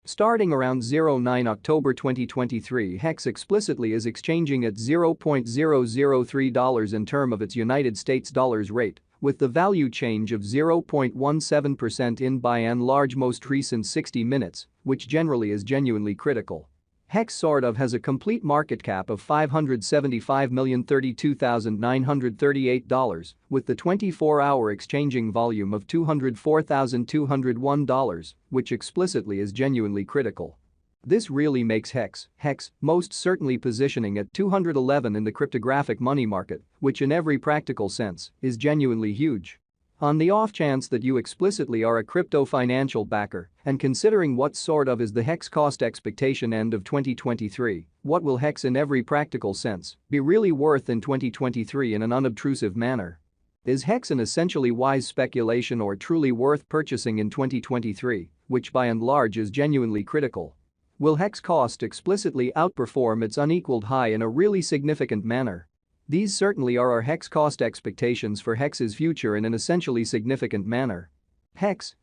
Starting around 09 October 2023, HEX explicitly is exchanging at $0.003 in term of its United States dollars rate, with the value change of 0.17% in by and large most recent 60 minutes, which generally is genuinely critical. HEX sort of has a complete market cap of $575,032,938, with the 24-hour exchanging volume of $204,201, which explicitly is genuinely critical. This really makes HEX most certainly positioning at 211 in the cryptographic money market, which in every practical sense is genuinely huge. On the off chance that you explicitly are a crypto financial backer and considering what sort of is the HEX cost expectation end of 2023, what will HEX in every practical sense be really worth in 2023 in an unobtrusive manner? Is HEX an essentially wise speculation or truly worth purchasing in 2023, which by and large is genuinely critical? Will HEX cost explicitly outperform its unequaled high in a really significant manner? These certainly are our HEX cost expectations for HEX's future in an essentially significant manner. HEX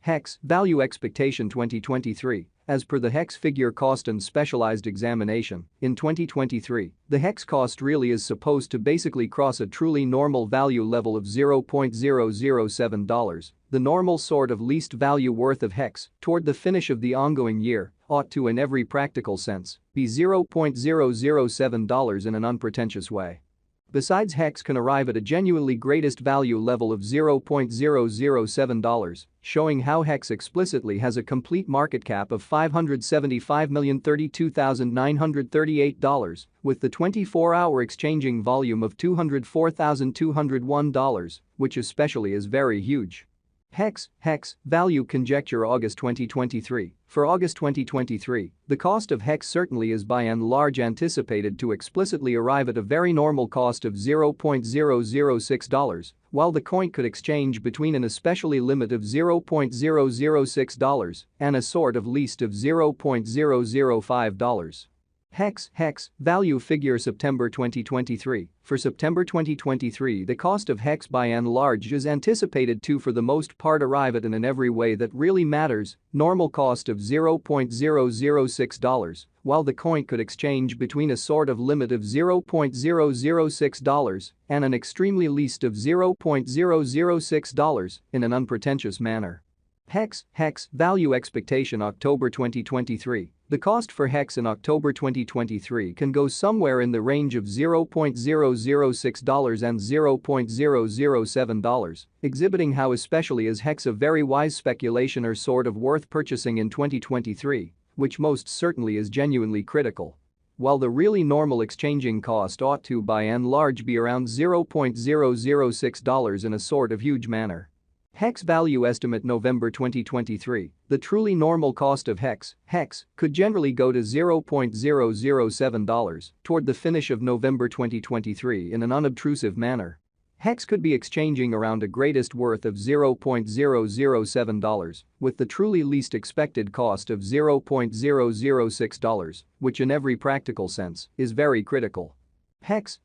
value expectation 2023, as per the HEX figure cost and specialized examination, in 2023, the HEX cost really is supposed to basically cross a truly normal value level of $0.007, the normal sort of least value worth of HEX, toward the finish of the ongoing year, ought to in every practical sense, be $0.007 in an unpretentious way. Besides, HEX can arrive at a genuinely greatest value level of $0.007, showing how HEX explicitly has a complete market cap of $575,032,938, with the 24-hour exchanging volume of $204,201, which especially is very huge. HEX value conjecture August 2023. For August 2023, the cost of HEX certainly is by and large anticipated to explicitly arrive at a very normal cost of $0.006, while the coin could exchange between an especially limit of $0.006 and a sort of least of $0.005. HEX value figure September 2023. For September 2023, the cost of HEX by and large is anticipated to for the most part arrive at in every way that really matters, normal cost of $0.006, while the coin could exchange between a sort of limit of $0.006 and an extremely least of $0.006 in an unpretentious manner. HEX value expectation October 2023. The cost for HEX in October 2023 can go somewhere in the range of $0.006 and $0.007, exhibiting how especially is HEX a very wise speculation or sort of worth purchasing in 2023, which most certainly is genuinely critical. While the really normal exchanging cost ought to by and large be around $0.006 in a sort of huge manner. HEX value estimate November 2023. The truly normal cost of HEX could generally go to $0.007 toward the finish of November 2023 in an unobtrusive manner. HEX could be exchanging around a greatest worth of $0.007, with the truly least expected cost of $0.006, which in every practical sense is very critical. HEX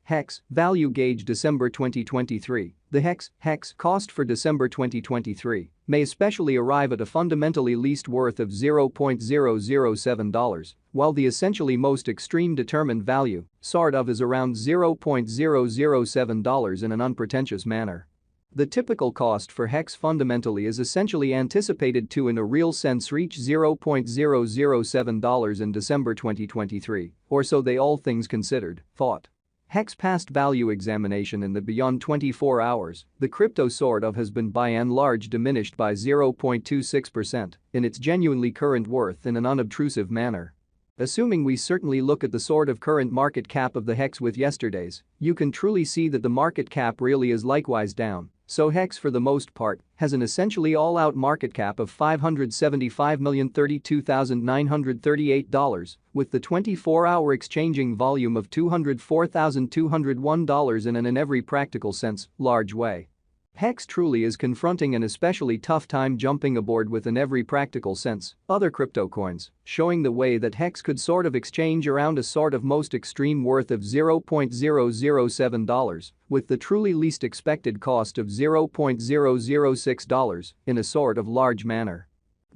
value gauge December 2023. The HEX cost for December 2023 may especially arrive at a fundamentally least worth of $0.007, while the essentially most extreme determined value, sort of, is around $0.007 in an unpretentious manner. The typical cost for HEX fundamentally is essentially anticipated to in a real sense reach $0.007 in December 2023, or so they all things considered, thought. HEX past value examination in the beyond 24 hours, the crypto sort of has been by and large diminished by 0.26% in its genuinely current worth in an unobtrusive manner. Assuming we certainly look at the sort of current market cap of the HEX with yesterday's, you can truly see that the market cap really is likewise down. So HEX for the most part has an essentially all-out market cap of $575,032,938, with the 24-hour exchanging volume of $204,201 in an in every practical sense large way. HEX truly is confronting an especially tough time jumping aboard with in every practical sense other crypto coins, showing the way that HEX could sort of exchange around a sort of most extreme worth of $0.007, with the truly least expected cost of $0.006 in a sort of large manner.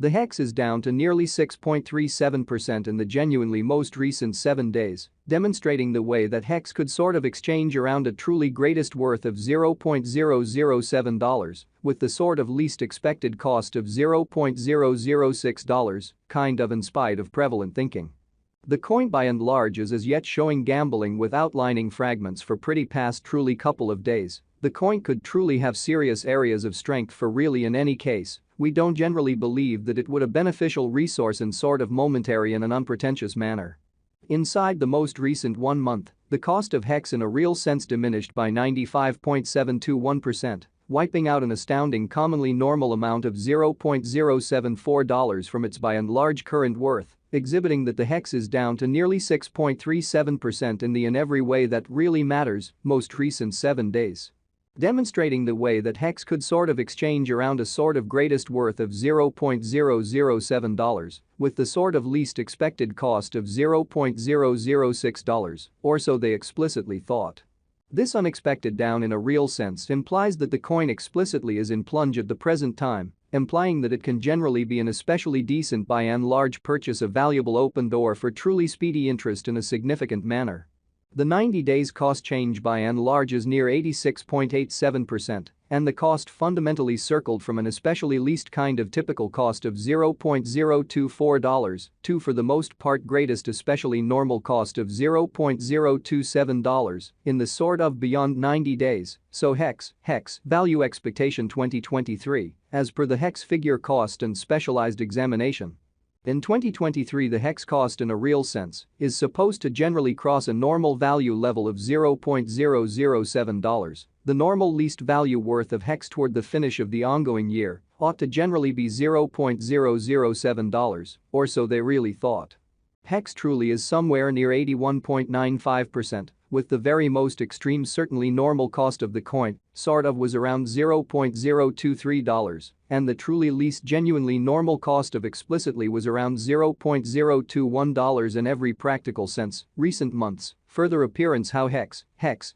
The HEX is down to nearly 6.37% in the genuinely most recent 7 days, demonstrating the way that HEX could sort of exchange around a truly greatest worth of $0.007 with the sort of least expected cost of $0.006, kind of in spite of prevalent thinking. The coin by and large is as yet showing gambling with outlining fragments for pretty past truly couple of days. The coin could truly have serious areas of strength for really in any case. We don't generally believe that it would a beneficial resource in sort of momentary in an unpretentious manner. Inside the most recent 1 month, the cost of HEX in a real sense diminished by 95.721%, wiping out an astounding commonly normal amount of $0.074 from its by and large current worth, exhibiting that the HEX is down to nearly 6.37% in the in every way that really matters, most recent 7 days. Demonstrating the way that HEX could sort of exchange around a sort of greatest worth of $0.007 with the sort of least expected cost of $0.006, or so they explicitly thought. This unexpected down in a real sense implies that the coin explicitly is in plunge at the present time, implying that it can generally be an especially decent by and large purchase of valuable open door for truly speedy interest in a significant manner. The 90 days cost change by and large is near 86.87%, and the cost fundamentally circled from an especially least kind of typical cost of $0.024 to for the most part greatest especially normal cost of $0.027 in the sort of beyond 90 days, so HEX value expectation 2023, as per the HEX figure cost and specialized examination. In 2023 the HEX cost in a real sense is supposed to generally cross a normal value level of $0.007. The normal least value worth of HEX toward the finish of the ongoing year ought to generally be $0.007, or so they really thought. HEX truly is somewhere near 81.95%, with the very most extreme certainly normal cost of the coin sort of was around $0.023, and the truly least genuinely normal cost of explicitly was around $0.021 in every practical sense. Recent months, further appearance how HEX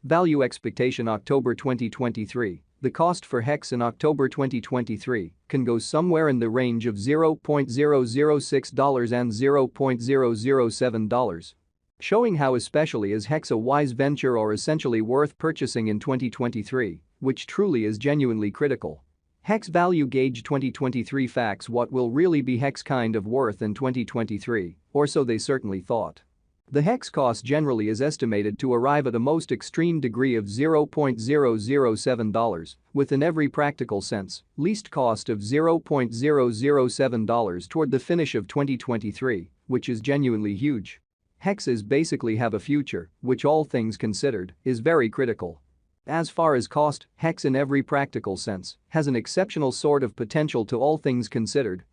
value expectation October 2023. The cost for HEX in October 2023 can go somewhere in the range of $0.006 and $0.007. Showing how especially is HEX a wise venture or essentially worth purchasing in 2023, which truly is genuinely critical. HEX value gauge 2023 facts. What will really be HEX kind of worth in 2023, or so they certainly thought. The HEX cost generally is estimated to arrive at a most extreme degree of $0.007, with in every practical sense, least cost of $0.007 toward the finish of 2023, which is genuinely huge. HEX is basically have a future, which all things considered, is very critical. As far as cost, HEX in every practical sense has an exceptional sort of potential to all things considered,